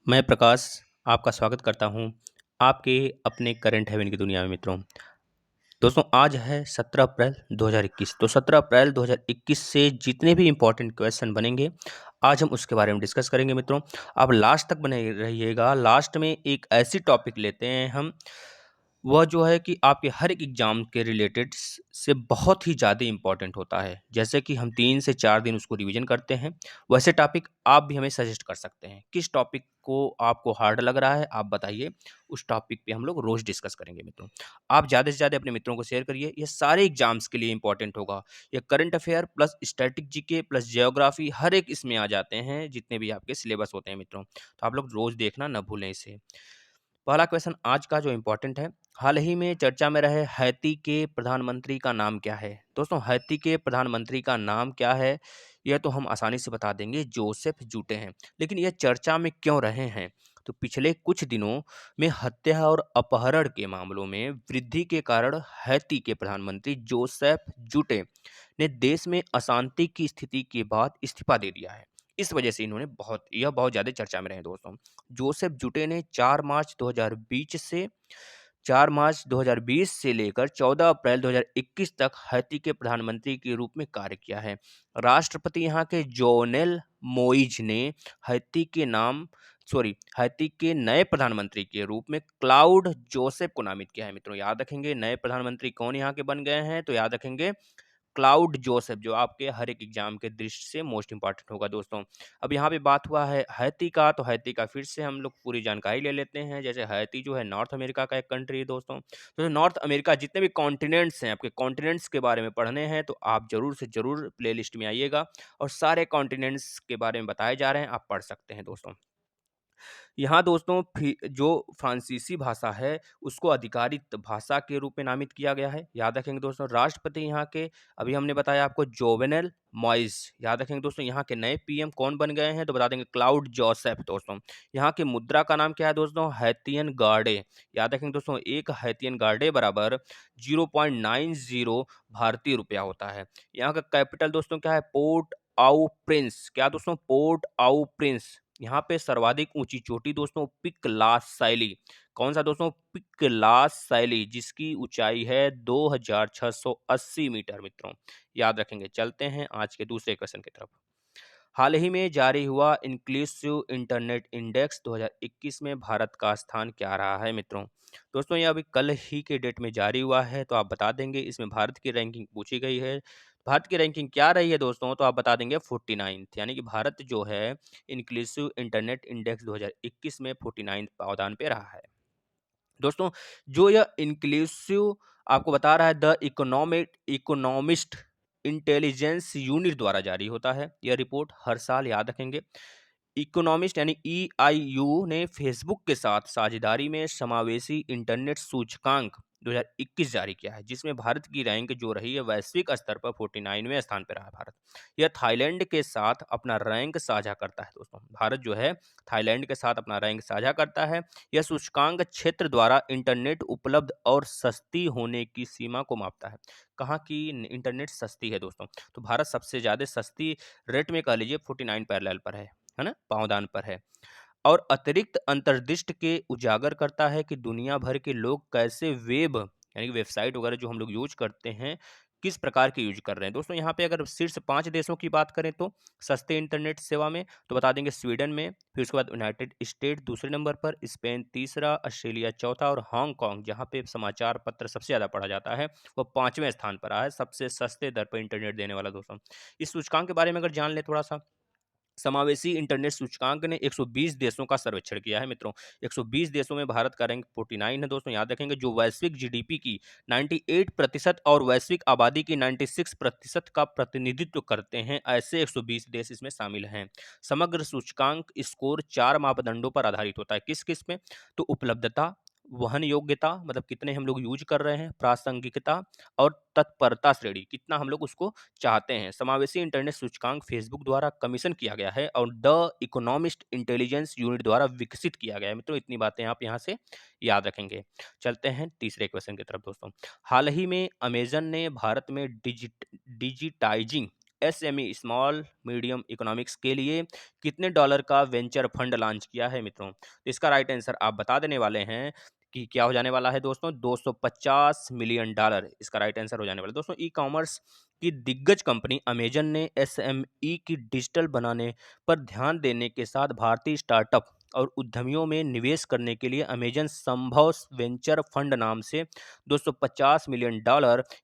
मैं प्रकाश आपका स्वागत करता हूं आपके अपने करंट अफेयर की दुनिया में मित्रों। दोस्तों आज है 17 अप्रैल 2021। तो 17 अप्रैल 2021 से जितने भी इम्पोर्टेंट क्वेश्चन बनेंगे आज हम उसके बारे में डिस्कस करेंगे मित्रों। आप लास्ट तक बने रहिएगा। लास्ट में एक ऐसी टॉपिक लेते हैं हम, वह जो है कि आपके हर एक एग्जाम के रिलेटेड से बहुत ही ज़्यादा इम्पोर्टेंट होता है। जैसे कि हम 3 से 4 दिन उसको रिवीजन करते हैं, वैसे टॉपिक आप भी हमें सजेस्ट कर सकते हैं। किस टॉपिक को आपको हार्ड लग रहा है आप बताइए, उस टॉपिक पे हम लोग रोज़ डिस्कस करेंगे मित्रों। आप ज़्यादा से ज़्यादा अपने मित्रों को शेयर करिए, ये सारे एग्जाम्स के लिए इंपॉर्टेंट होगा। ये current affair plus static GK plus geography हर एक इसमें आ जाते हैं, जितने भी आपके सिलेबस होते हैं मित्रों। तो आप लोग रोज़ देखना ना भूलें इसे। पहला क्वेश्चन आज का जो इम्पोर्टेंट है, हाल ही में चर्चा में रहे हैती के प्रधानमंत्री का नाम क्या है? दोस्तों हैती के प्रधानमंत्री का नाम क्या है? यह तो हम आसानी से बता देंगे, जोसेफ जूटे हैं। लेकिन यह चर्चा में क्यों रहे हैं? तो पिछले कुछ दिनों में हत्या और अपहरण के मामलों में वृद्धि के कारण हैती के प्रधानमंत्री जोसेफ जूटे ने देश में अशांति की स्थिति के बाद इस्तीफा दे दिया है। इस वजह से इन्होंने बहुत ज़्यादा चर्चा में रहे दोस्तों। जोसेफ जुटे ने 4 मार्च 2020 से लेकर 14 अप्रैल 2021 तक हैती के प्रधानमंत्री के रूप में कार्य किया है। राष्ट्रपति यहाँ के जोवेनेल मोईज ने हैती के नाम हैती के नए प्रधानमंत्री के रूप में क्लाउड जोसेफ को नामित किया है। मित्रों याद रखेंगे नए प्रधानमंत्री कौन यहाँ के बन गए हैं, तो याद रखेंगे क्लाउड जोसेफ, जो आपके हर एक एग्जाम के दृष्टि से मोस्ट इंपॉर्टेंट होगा दोस्तों। अब यहाँ पे बात हुआ है हैती का, तो हैती का फिर से हम लोग पूरी जानकारी ले लेते हैं। जैसे हैती जो है नॉर्थ अमेरिका का एक कंट्री है दोस्तों। तो नॉर्थ अमेरिका जितने भी कॉन्टिनेंट्स हैं, आपके कॉन्टिनेंट्स के बारे में पढ़ने हैं तो आप जरूर से जरूर प्ले लिस्ट में आइएगा, और सारे कॉन्टिनेंट्स के बारे में बताए जा रहे हैं, आप पढ़ सकते हैं दोस्तों। यहाँ दोस्तों जो फ्रांसीसी भाषा है उसको आधिकारिक भाषा के रूप में नामित किया गया है। याद रखेंगे दोस्तों राष्ट्रपति यहाँ के अभी हमने बताया आपको जोवेनेल मॉइस। याद रखेंगे दोस्तों यहाँ के नए पीएम कौन बन गए हैं, तो बता देंगे क्लाउड जोसेफ दोस्तों। यहाँ की मुद्रा का नाम क्या है दोस्तों, हैतियन गार्डे। याद रखेंगे दोस्तों एक हैतियन गार्डे बराबर 0.90 भारतीय रुपया होता है। यहाँ का कैपिटल दोस्तों क्या है, पोर्ट आउ प्रिंस। क्या दोस्तों, पोर्ट आउ प्रिंस। यहाँ पे सर्वाधिक ऊंची चोटी दोस्तों पिकलास शैली। कौन सा दोस्तों, पिकलास शैली, जिसकी ऊंचाई है 2680 मीटर मित्रों। याद रखेंगे। चलते हैं आज के दूसरे क्वेश्चन की तरफ। हाल ही में जारी हुआ इंक्लूसिव इंटरनेट इंडेक्स 2021 में भारत का स्थान क्या रहा है मित्रों। दोस्तों ये अभी कल ही के डेट में जारी हुआ है, तो आप बता देंगे। इसमें भारत की रैंकिंग पूछी गई है। भारत की रैंकिंग क्या रही है दोस्तों, तो आप बता देंगे 49th, यानी कि भारत जो है इंक्लूसिव इंटरनेट इंडेक्स 2021 में 49th पावदान पे रहा है दोस्तों। जो यह इंक्लूसिव आपको बता रहा है द इकोनॉमिस्ट इंटेलिजेंस यूनिट द्वारा जारी होता है। यह रिपोर्ट हर साल, याद रखेंगे, इकोनॉमिस्ट यानी ईआईयू ने फेसबुक के साथ साझेदारी में समावेशी इंटरनेट सूचकांक 2021 जारी किया है, जिसमें भारत की रैंक जो रही है वैश्विक स्तर पर 49वें स्थान पर रहा है भारत। यह थाईलैंड के साथ अपना रैंक साझा करता है दोस्तों। भारत जो है थाईलैंड के साथ अपना रैंक साझा करता है। यह सूचकांक क्षेत्र द्वारा इंटरनेट उपलब्ध और सस्ती होने की सीमा को मापता है। कहाँ की इंटरनेट सस्ती है दोस्तों, तो भारत सबसे ज़्यादा सस्ती रेट में कह लीजिए 49 पैरेलल पर है ना, पावदान पर है। और अतिरिक्त अंतर्दृष्टि के उजागर करता है कि दुनिया भर के लोग कैसे वेब यानी कि वेबसाइट वगैरह जो हम लोग यूज करते हैं, किस प्रकार के यूज कर रहे हैं दोस्तों। यहाँ पे अगर शीर्ष 5 देशों की बात करें तो सस्ते इंटरनेट सेवा में, तो बता देंगे स्वीडन में, फिर उसके बाद यूनाइटेड स्टेट दूसरे नंबर पर, स्पेन तीसरा, ऑस्ट्रेलिया चौथा, और हांगकांग जहाँ पे समाचार पत्र सबसे ज़्यादा पढ़ा जाता है वो 5वें स्थान पर आया है, सबसे सस्ते दर पर इंटरनेट देने वाला दोस्तों। इस सूचकांक के बारे में अगर जान ले थोड़ा सा, समावेशी इंटरनेट सूचकांक ने 120 देशों का सर्वेक्षण किया है मित्रों। 120 देशों में भारत का रैंक 49 है दोस्तों। याद रखेंगे जो वैश्विक जीडीपी की 98% और वैश्विक आबादी की 96% का प्रतिनिधित्व करते हैं, ऐसे 120 देश इसमें शामिल हैं। समग्र सूचकांक स्कोर 4 मापदंडों पर आधारित होता है। किस किस में, तो उपलब्धता, वहन योग्यता मतलब कितने हम लोग यूज कर रहे हैं, प्रासंगिकता, और तत्परता श्रेणी कितना हम लोग उसको चाहते हैं। समावेशी इंटरनेट सूचकांक फेसबुक द्वारा कमीशन किया गया है और द इकोनॉमिस्ट इंटेलिजेंस यूनिट द्वारा विकसित किया गया है मित्रों। इतनी बातें आप यहाँ से याद रखेंगे। चलते हैं तीसरे क्वेश्चन की तरफ दोस्तों। हाल ही में अमेजन ने भारत में digitising SME small medium economics के लिए कितने डॉलर का वेंचर फंड लॉन्च किया है मित्रों? तो इसका राइट आंसर आप बता देने वाले हैं कि क्या हो जाने वाला है दोस्तों, $250 मिलियन इसका राइट आंसर हो जाने वाला है। दोस्तों ई कॉमर्स की दिग्गज कंपनी अमेजन ने एसएमई की डिजिटल बनाने पर ध्यान देने के साथ भारतीय स्टार्टअप और उद्यमियों में निवेश करने के लिए अमेजन संभव वेंचर फंड नाम से $250 मिलियन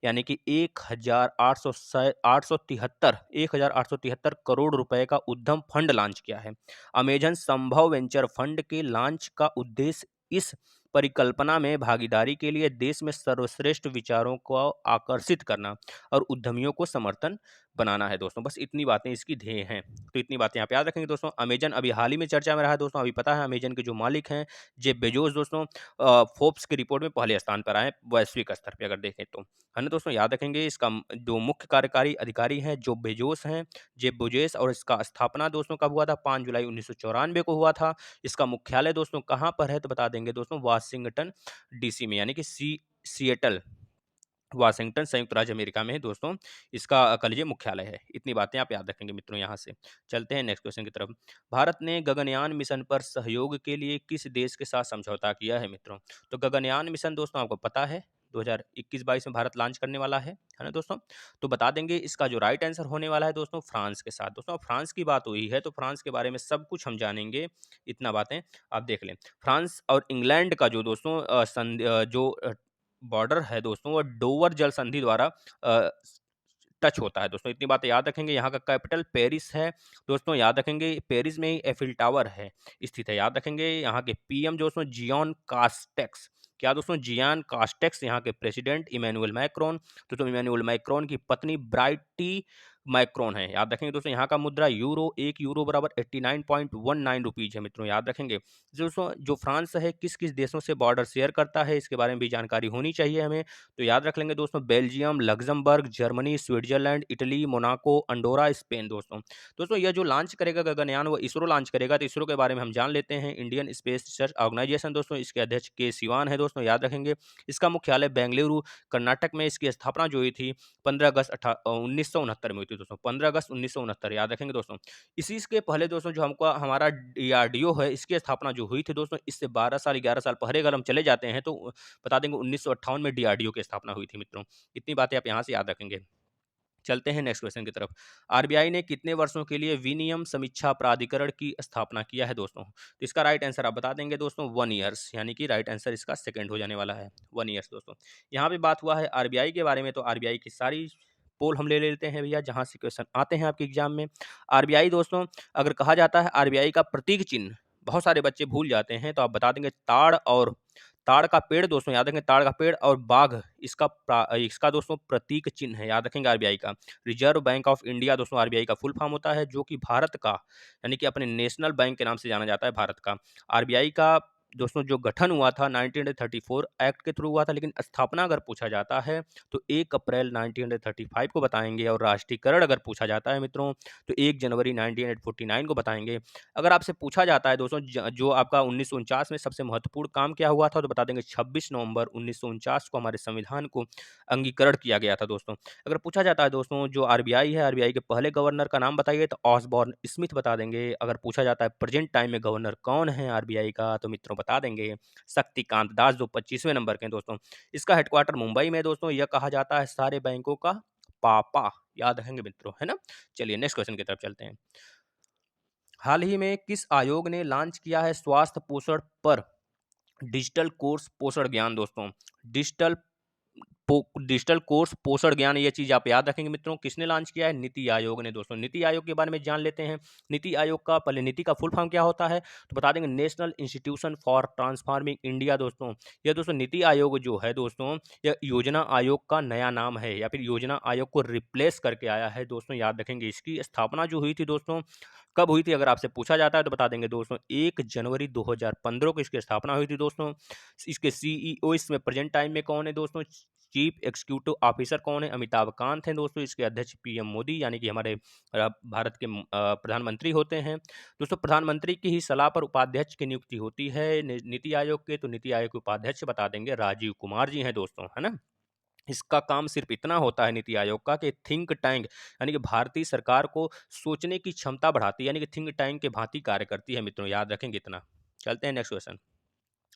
यानी कि 1873 करोड़ रुपए का उद्यम फंड लॉन्च किया है। अमेजन संभव वेंचर फंड के लॉन्च का उद्देश्य इस परिकल्पना में भागीदारी के लिए देश में सर्वश्रेष्ठ विचारों को आकर्षित करना और उद्यमियों को समर्थन बनाना है दोस्तों। बस इतनी बातें इसकी ध्येय हैं, तो इतनी बातें यहाँ पे याद रखेंगे दोस्तों। अमेजन अभी हाल ही में चर्चा में रहा है दोस्तों, अभी पता है अमेजन के जो मालिक हैं जेफ बेजोस दोस्तों, फोर्ब्स की रिपोर्ट में पहले स्थान पर आए वैश्विक स्तर पे अगर देखें तो, है ना दोस्तों। याद रखेंगे इसका जो मुख्य कार्यकारी अधिकारी हैं जो बेजोस हैं, जेफ बेजोस, और इसका स्थापना दोस्तों कब हुआ था? 5 जुलाई 1994 को हुआ था। इसका मुख्यालय दोस्तों कहाँ पर है? तो बता देंगे दोस्तों, वाशिंगटन डीसी में, यानी कि सिएटल, वाशिंगटन, संयुक्त राज्य अमेरिका में है दोस्तों, इसका कह लीजिए मुख्यालय है। इतनी बातें आप याद रखेंगे मित्रों। यहाँ से चलते हैं नेक्स्ट क्वेश्चन की तरफ। भारत ने गगनयान मिशन पर सहयोग के लिए किस देश के साथ समझौता किया है मित्रों? तो गगनयान मिशन दोस्तों आपको पता है 2021-22 में भारत लॉन्च करने वाला है ना दोस्तों। तो बता देंगे इसका जो राइट आंसर होने वाला है दोस्तों, फ्रांस के साथ। दोस्तों फ्रांस की बात हुई है तो फ्रांस के बारे में सब कुछ हम जानेंगे, इतना बातें आप देख लें। फ्रांस और इंग्लैंड का जो दोस्तों जो बॉर्डर है दोस्तों, वो डोवर जल संधि द्वारा अ, टच होता है दोस्तों। इतनी बातें याद रखेंगे। यहाँ का कैपिटल पेरिस है दोस्तों, याद रखेंगे। पेरिस में ही एफिल टावर है स्थित है, याद रखेंगे। यहाँ के पीएम दोस्तों जियान कास्टेक्स, क्या दोस्तों? जियान कास्टेक्स। यहाँ के प्रेसिडेंट इमैनुअल मैक्रोन, दोस्तों इमैनुअल मैक्रोन की पत्नी ब्राइटी मैक्रोन है, याद रखेंगे दोस्तों। यहाँ का मुद्रा यूरो, 1 यूरो बराबर 89.19 रुपीज है मित्रों, याद रखेंगे। दोस्तों जो फ्रांस है किस किस देशों से बॉर्डर शेयर करता है, इसके बारे में भी जानकारी होनी चाहिए हमें, तो याद रख लेंगे दोस्तों। Belgium, Luxembourg, Germany, Switzerland, Italy, Monaco, Andorra, Spain दोस्तों। दोस्तों यह जो लॉन्च करेगा गगनयान, वो इसरो लॉन्च करेगा, तो इसरो के बारे में हम जान लेते हैं। इंडियन स्पेस रिसर्च ऑर्गेनाइजेशन दोस्तों, इसके अध्यक्ष के सिवान है दोस्तों, याद रखेंगे। इसका मुख्यालय बेंगलुरु कर्नाटक में, इसकी स्थापना जो हुई थी 15 अगस्त 1969 में हुई थी दोस्तों, 15 अगस्त 1969, याद रखेंगे दोस्तों। इसी के पहले दोस्तों जो हमको हमारा डीआरडीओ है, इसकी स्थापना जो हुई थी दोस्तों, इससे 12 साल 11 साल पहले अगर हम चले जाते हैं तो बता देंगे 1958 में डीआरडीओ की स्थापना हुई थी मित्रों। इतनी बातें आप यहाँ से याद रखेंगे। चलते हैं नेक्स्ट क्वेश्चन की तरफ। आरबीआई ने कितने वर्षों के लिए विनियम समीक्षा प्राधिकरण की स्थापना किया है दोस्तों? तो इसका राइट आंसर आप बता देंगे दोस्तों, 1 ईयर्स, यानी कि राइट आंसर इसका सेकंड हो जाने वाला है, 1 ईयर्स दोस्तों। यहाँ पे बात हुआ है आरबीआई के बारे में, तो आरबीआई की सारी पोल हम ले लेते हैं भैया, जहाँ से क्वेश्चन आते हैं आपके एग्जाम में। आरबीआई दोस्तों अगर कहा जाता है आरबीआई का प्रतीक चिन्ह, बहुत सारे बच्चे भूल जाते हैं, तो आप बता देंगे ताड़ का पेड़ दोस्तों, याद रखेंगे। ताड़ का पेड़ और बाघ इसका दोस्तों प्रतीक चिन्ह है, याद रखेंगे आरबीआई का। रिजर्व बैंक ऑफ इंडिया दोस्तों आरबीआई का फुल फॉर्म होता है, जो कि भारत का, यानी कि अपने नेशनल बैंक के नाम से जाना जाता है भारत का। आरबीआई का दोस्तों जो गठन हुआ था 1934 एक्ट के थ्रू हुआ था, लेकिन स्थापना अगर पूछा जाता है तो 1 अप्रैल 1935 को बताएंगे, और राष्ट्रीयकरण अगर पूछा जाता है मित्रों तो 1 जनवरी 1949 को बताएंगे। अगर आपसे पूछा जाता है दोस्तों जो आपका 1949 में सबसे महत्वपूर्ण काम क्या हुआ था, तो बता देंगे 26 नवंबर 1949 को हमारे संविधान को अंगीकरण किया गया था दोस्तों। अगर पूछा जाता है दोस्तों जो आरबीआई है, आरबीआई के पहले गवर्नर का नाम बताइए, तो ऑसबॉर्न स्मिथ बता देंगे। अगर पूछा जाता है प्रेजेंट टाइम में गवर्नर कौन है आरबीआई का, तो मित्रों बता देंगे शक्तिकांत दास, जो 25वें नंबर के हैं दोस्तों। इसका हेडक्वार्टर मुंबई में दोस्तों। यह कहा जाता है सारे बैंकों का पापा, याद रखेंगे मित्रों, है ना। चलिए नेक्स्ट क्वेश्चन की तरफ चलते हैं। हाल ही में किस आयोग ने लॉन्च किया है स्वास्थ्य पोषण पर डिजिटल कोर्स पोषण ज्ञान दोस्तों? डिजिटल डिजिटल कोर्स पोषण ज्ञान, ये चीज आप याद रखेंगे मित्रों। किसने लॉन्च किया है? नीति आयोग ने दोस्तों। नीति आयोग के बारे में जान लेते हैं। नीति आयोग का पहले नीति का फुल फॉर्म क्या होता है, तो बता देंगे national institution for transforming India दोस्तों। यह दोस्तों नीति आयोग जो है दोस्तों, यह योजना आयोग का नया नाम है, या फिर योजना आयोग को रिप्लेस करके आया है दोस्तों, याद रखेंगे। इसकी स्थापना जो हुई थी दोस्तों, कब हुई थी अगर आपसे पूछा जाता है, तो बता देंगे दोस्तों 1 जनवरी 2015 को इसकी स्थापना हुई थी दोस्तों। इसके सीईओ इसमें प्रेजेंट टाइम में कौन है दोस्तों? चीफ एग्जीक्यूटिव ऑफिसर कौन है? अमिताभ कांत हैं दोस्तों। इसके अध्यक्ष पीएम मोदी, यानी कि हमारे भारत के प्रधानमंत्री होते हैं दोस्तों। प्रधानमंत्री की ही सलाह पर उपाध्यक्ष की नियुक्ति होती है नीति आयोग के, तो नीति आयोग के उपाध्यक्ष बता देंगे राजीव कुमार जी हैं दोस्तों, है ना। इसका काम सिर्फ इतना होता है नीति आयोग का कि थिंक टैंक यानी कि भारतीय सरकार को सोचने की क्षमता बढ़ाती है, यानी कि थिंक टैंक के भांति कार्य करती है मित्रों, याद रखेंगे इतना। चलते हैं नेक्स्ट क्वेश्चन।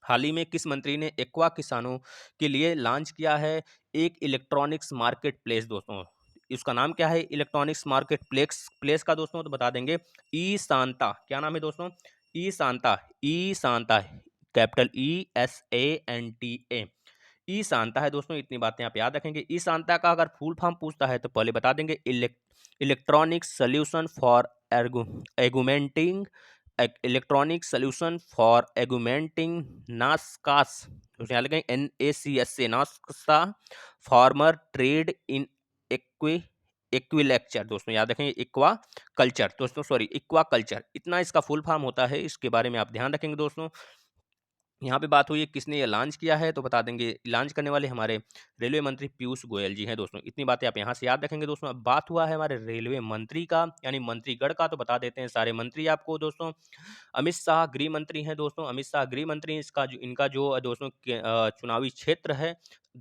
हाल ही में किस मंत्री ने एक्वा किसानों के लिए लॉन्च किया है एक इलेक्ट्रॉनिक्स मार्केट प्लेस दोस्तों? इसका नाम क्या है इलेक्ट्रॉनिक्स मार्केट प्लेस प्लेस का दोस्तों? तो बता देंगे ई सांता। क्या नाम है दोस्तों? ई सांता। ई सांता, कैपिटल ESANTA। ई शांता है दोस्तों, इतनी बातें आप याद रखेंगे। ई शांता का अगर फुल फॉर्म पूछता है तो पहले बता देंगे electronic solution for augmenting, electronic solution for augmenting नास्कास, तो यहाँ लगे NACS से नास्का फार्मर ट्रेड इन एक्वी एक्विलेक्चर दोस्तों, याद रखेंगे इक्वा कल्चर दोस्तों, सॉरी इक्वा कल्चर, इतना इसका फुल फॉर्म होता है, इसके बारे में आप ध्यान रखेंगे दोस्तों। यहाँ पे बात हुई है किसने ये लॉन्च किया है, तो बता देंगे लॉन्च करने वाले हमारे रेलवे मंत्री पीयूष गोयल जी हैं दोस्तों, इतनी बातें आप यहाँ से याद रखेंगे दोस्तों। अब बात हुआ है हमारे रेलवे मंत्री का यानी मंत्रीगण का, तो बता देते हैं सारे मंत्री आपको दोस्तों। अमित शाह गृह मंत्री हैं दोस्तों, अमित शाह गृह मंत्री, इसका जो इनका जो दोस्तों चुनावी क्षेत्र है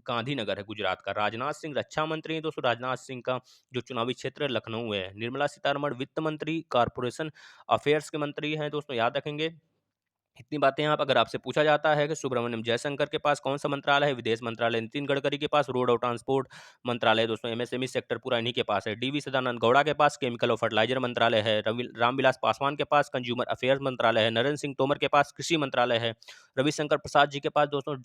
गांधीनगर है गुजरात का। राजनाथ सिंह रक्षा मंत्री हैं दोस्तों, राजनाथ सिंह का जो चुनावी क्षेत्र है लखनऊ है। निर्मला सीतारमण वित्त मंत्री कारपोरेशन अफेयर्स के मंत्री हैं दोस्तों, याद रखेंगे इतनी बातें। आप अगर आपसे पूछा जाता है कि सुब्रमण्यम जयशंकर के पास कौन सा मंत्रालय है, विदेश मंत्रालय। नितिन गडकरी के पास रोड और ट्रांसपोर्ट मंत्रालय दोस्तों, MSME सेक्टर पूरा इन्हीं के पास है। DV सदानंद गौड़ा के पास केमिकल और फर्टिलाइजर मंत्रालय है। रामविलास पासवान के पास कंज्यूमर अफेयर्स मंत्रालय है। नरेंद्र सिंह तोमर के पास कृषि मंत्रालय है। रविशंकर प्रसाद जी के पास दोस्तों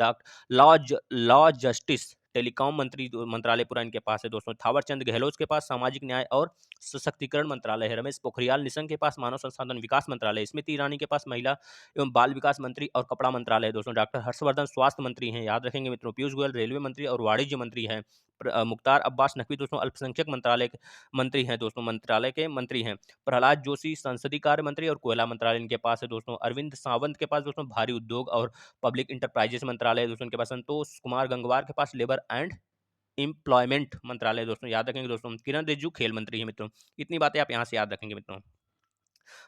लॉ जस्टिस टेलीकॉम मंत्रालय पूरा इनके पास है दोस्तों। थावरचंद गहलोत के पास सामाजिक न्याय और सशक्तिकरण मंत्रालय है। रमेश पोखरियाल निशंक के पास मानव संसाधन विकास मंत्रालय। स्मृति ईरानी के पास महिला एवं बाल विकास मंत्री और कपड़ा मंत्रालय दोस्तों। डॉक्टर हर्षवर्धन स्वास्थ्य मंत्री हैं, याद रखेंगे मित्रों। पीयूष गोयल रेलवे मंत्री और वाणिज्य मंत्री हैं। मुख्तार अब्बास नकवी दोस्तों अल्पसंख्यक मंत्रालय के मंत्री हैं दोस्तों, मंत्रालय के मंत्री हैं। प्रहलाद जोशी संसदीय कार्य मंत्री और कोयला मंत्रालय इनके पास है दोस्तों। अरविंद सावंत के पास दोस्तों भारी उद्योग और पब्लिक इंटरप्राइजेस मंत्रालय है दोस्तों इनके पास। संतोष कुमार गंगवार के पास लेबर एंड एम्प्लॉयमेंट मंत्रालय दोस्तों, याद रखेंगे दोस्तों। किरण रिजिजू खेल मंत्री है मित्रों, इतनी बातें आप यहाँ से याद रखेंगे मित्रों।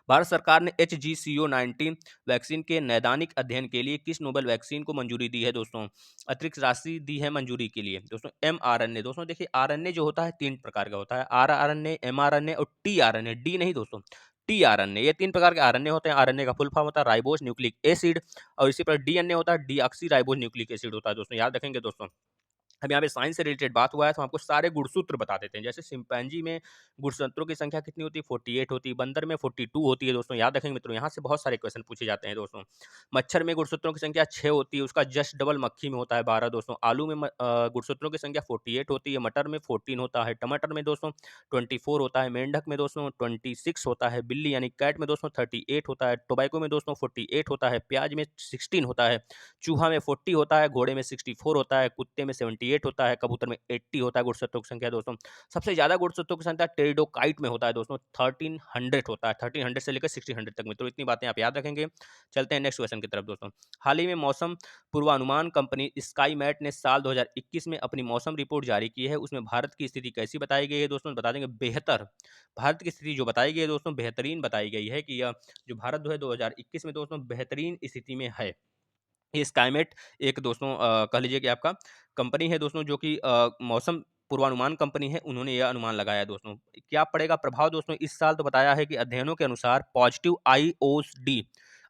भारत सरकार ने HGCO19 वैक्सीन के नैदानिक अध्ययन के लिए किस नोबेल वैक्सीन को मंजूरी दी है दोस्तों? अतिरिक्त राशि दी है मंजूरी के लिए दोस्तों। mRNA दोस्तों, देखिए RNA जो होता है 3 प्रकार का होता है, rRNA, mRNA और tRNA, डी नहीं दोस्तों, tRNA, ये 3 प्रकार के RNA होते हैं। RNA का फुल फॉर्म होता है राइबोस न्यूक्लिक एसिड, और इसी पर DNA होता है डीऑक्सी राइबोस न्यूक्लिक एसिड होता है दोस्तों, याद रखेंगे दोस्तों। अब यहाँ पे साइंस से रिलेटेड बात हुआ है तो आपको सारे गुणसूत्र बता देते हैं। जैसे चिंपैंजी में गुणसूत्रों की संख्या कितनी होती है? 48 होती है। बंदर में 42 होती है दोस्तों, याद रखेंगे मित्रों, यहाँ से बहुत सारे क्वेश्चन पूछे जाते हैं दोस्तों। मच्छर में गुणसूत्रों की संख्या 6 होती है, उसका जस्ट डबल मक्खी में होता है 12 दोस्तों। आलू में गुणसूत्रों की संख्या 48 होती है, मटर में 14 होता है, टमाटर में दोस्तों 24 होता है, मेंढक में दोस्तों 26 होता है, बिल्ली यानी कैट में दोस्तों 38 होता है, टोबैको में दोस्तों 48 होता है, प्याज में 16 होता है, चूहा में 40 होता है, घोड़े में 64 होता है, कुत्ते में 78 होता है, कबूतर में 80 होता है गुणसूत्रों की संख्या दोस्तों। सबसे ज्यादा गुणसूत्रों की संख्या टेरिडोकाइट में होता है दोस्तों, 1300 होता है, 1300 से लेकर 1600 तक मित्रों, इतनी बातें आप याद रखेंगे। चलते हैं नेक्स्ट क्वेश्चन की तरफ दोस्तों। हाल ही में मौसम पूर्वानुमान कंपनी स्काईमैट ने साल 2021 में अपनी मौसम रिपोर्ट जारी की है, उसमें भारत की स्थिति कैसी बताई गई है दोस्तों? बता देंगे बेहतर। भारत की स्थिति जो बताई गई है दोस्तों बेहतरीन बताई गई है, कि यह जो भारत जो है 2021 में दोस्तों बेहतरीन स्थिति में है। ये स्काईमेट एक दोस्तों कह लीजिए कि आपका कंपनी है दोस्तों, जो कि मौसम पूर्वानुमान कंपनी है, उन्होंने यह अनुमान लगाया है दोस्तों। क्या पड़ेगा प्रभाव दोस्तों इस साल? तो बताया है कि अध्ययनों के अनुसार पॉजिटिव आईओडी,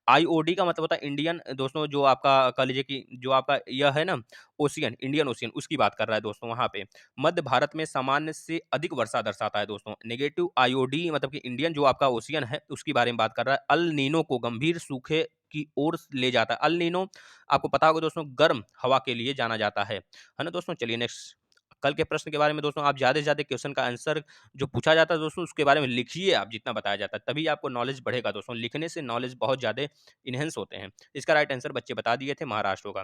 आईओडी का मतलब होता है इंडियन दोस्तों, जो आपका कह लीजिए कि जो आपका यह है ना ओशियन, इंडियन ओशियन, उसकी बात कर रहा है दोस्तों। वहाँ पे मध्य भारत में सामान्य से अधिक वर्षा दर्शाता है दोस्तों। नेगेटिव आईओडी मतलब कि इंडियन जो आपका ओशियन है उसके बारे में बात कर रहा है। अल नीनो को गंभीर सूखे की ओर ले जाता है। अल नीनो आपको पता होगा दोस्तों गर्म हवा के लिए जाना जाता है ना दोस्तों। चलिए नेक्स्ट, कल के प्रश्न के बारे में दोस्तों आप ज़्यादा से ज़्यादा क्वेश्चन का आंसर जो पूछा जाता है दोस्तों उसके बारे में लिखिए आप, जितना बताया जाता है तभी आपको नॉलेज बढ़ेगा दोस्तों। लिखने से नॉलेज बहुत ज़्यादा इनहेंस होते हैं। इसका राइट आंसर बच्चे बता दिए थे, महाराष्ट्र का।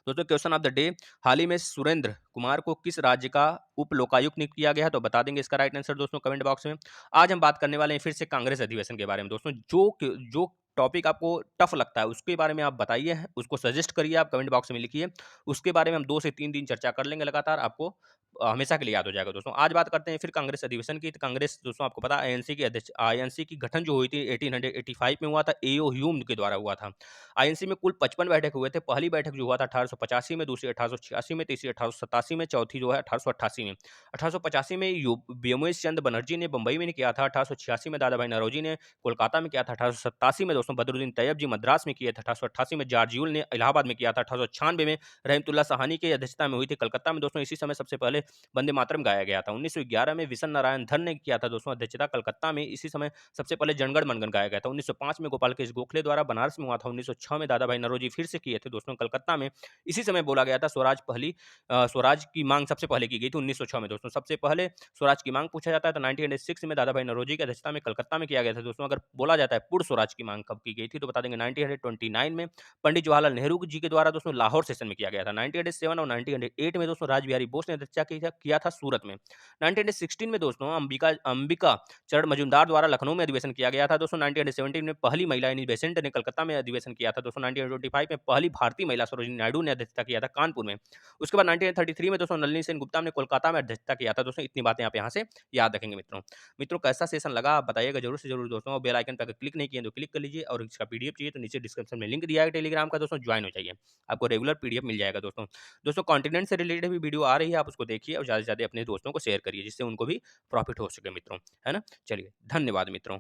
दोस्तों क्वेश्चन ऑफ द डे, हाल ही में सुरेंद्र कुमार को किस राज्य का उप लोकायुक्त नियुक्त किया गया है? तो बता देंगे इसका राइट आंसर दोस्तों कमेंट बॉक्स में। आज हम बात करने वाले हैं फिर से कांग्रेस अधिवेशन के बारे में दोस्तों, जो टॉपिक आपको टफ लगता है, उसके बारे में आप बताइए, उसको सजेस्ट करिए, आप कमेंट बॉक्स में लिखिए। उसके बारे में हम 2 से 3 दिन चर्चा कर लेंगे लगातार, आपको हमेशा के लिए याद हो जाएगा दोस्तों। आज बात करते हैं फिर कांग्रेस अधिवेशन की। तो कांग्रेस दोस्तों आपको पता है आईएनसी की अध्यक्ष, आईएनसी की गठन जो हुई थी 1885 में हुआ था, एओ ह्यूम के द्वारा हुआ था। आईएनसी में कुल 55 बैठक हुए थे। पहली बैठक जो हुआ था 1885 में, दूसरी 1886 में, तीसरी 1887 में, चौथी जो है 1888 में। 1885 में व्योमेश चंद्र बनर्जी ने बंबई में किया था। 1886 में दादा भाई नौरोजी ने कोलकाता में किया था। 1887 में दोस्तों बदरुद्दीन तैयब जी मद्रास में किए थे। 1888 में जॉर्ज ने इलाहाबाद में किया था। 1896 में रहमतुल्लाह साहनी की अध्यक्षता में हुई थी कलकत्ता में दोस्तों। इसी समय सबसे पहले वंदे मातरम गाया गया था। 1911 में विशन नारायण धन ने किया था दोस्तों अध्यक्षता कलकत्ता में। इसी समय सबसे पहले जनगण मनगण गाया गया था। 1905 में गोपाल कृष्ण गोखले द्वारा बनारस में हुआ था। 1906 में दादा भाई नौरोजी फिर से किए थे दोस्तों कलकत्ता में। इसी समय बोला गया था स्वराज की मांग सबसे पहले की गई थी 1906 में दोस्तों। सबसे पहले स्वराज की मांग पूछा जाता है तो 1906 में दादा भाई नौरोजी की अध्यक्षता में कलकत्ता में किया गया था दोस्तों। अगर बोला जाता है पूर्ण स्वराज की मांग कब की गई थी तो बता देंगे 1929 में पंडित जवाहरलाल नेहरू जी के द्वारा दोस्तों लाहौर सेशन में किया गया था। 1907 और 1908 में दोस्तों राज बिहारी बोस ने अध्यक्षता किया था सूरत में। 1916 में दोस्तों अंबिका अंबिका चरण मजूमदार द्वारा लखनऊ में अधिवेशन किया गया था दोस्तों। 1917 में पहली महिला यानी बेसेंट ने कलकत्ता में अधिवेशन किया था दोस्तों। 1925 में पहली भारतीय महिला सरोजिनी नायडू ने अध्यक्षता किया था कानपुर में। उसके बाद 1933 में दोस्तों नलिनी सेन गुप्ता ने कोलकाता में अध्यक्षता किया था दोस्तों। इतनी बातें आप यहाँ से याद रखेंगे मित्रों। मित्रों कैसा सेशन लगा आप बताइएगा जरूर से जरूर दोस्तों। और बेल आइकन पर अगर क्लिक नहीं किए तो क्लिक कर लीजिए, और इसका पीडीएफ चाहिए तो नीचे डिस्क्रिप्शन में लिंक दिया है टेलीग्राम का दोस्तों, ज्वाइन हो जाइए, आपको रेगुलर पीडीएफ मिल जाएगा दोस्तों। दोस्तों कॉन्टिनेंट से रिलेटेड भी वीडियो आ रही है, आप उसको देखिए और ज़्यादा से ज़्यादा अपने दोस्तों को शेयर करिए जिससे उनको भी प्रॉफिट हो सके मित्रों, है ना। चलिए धन्यवाद मित्रों।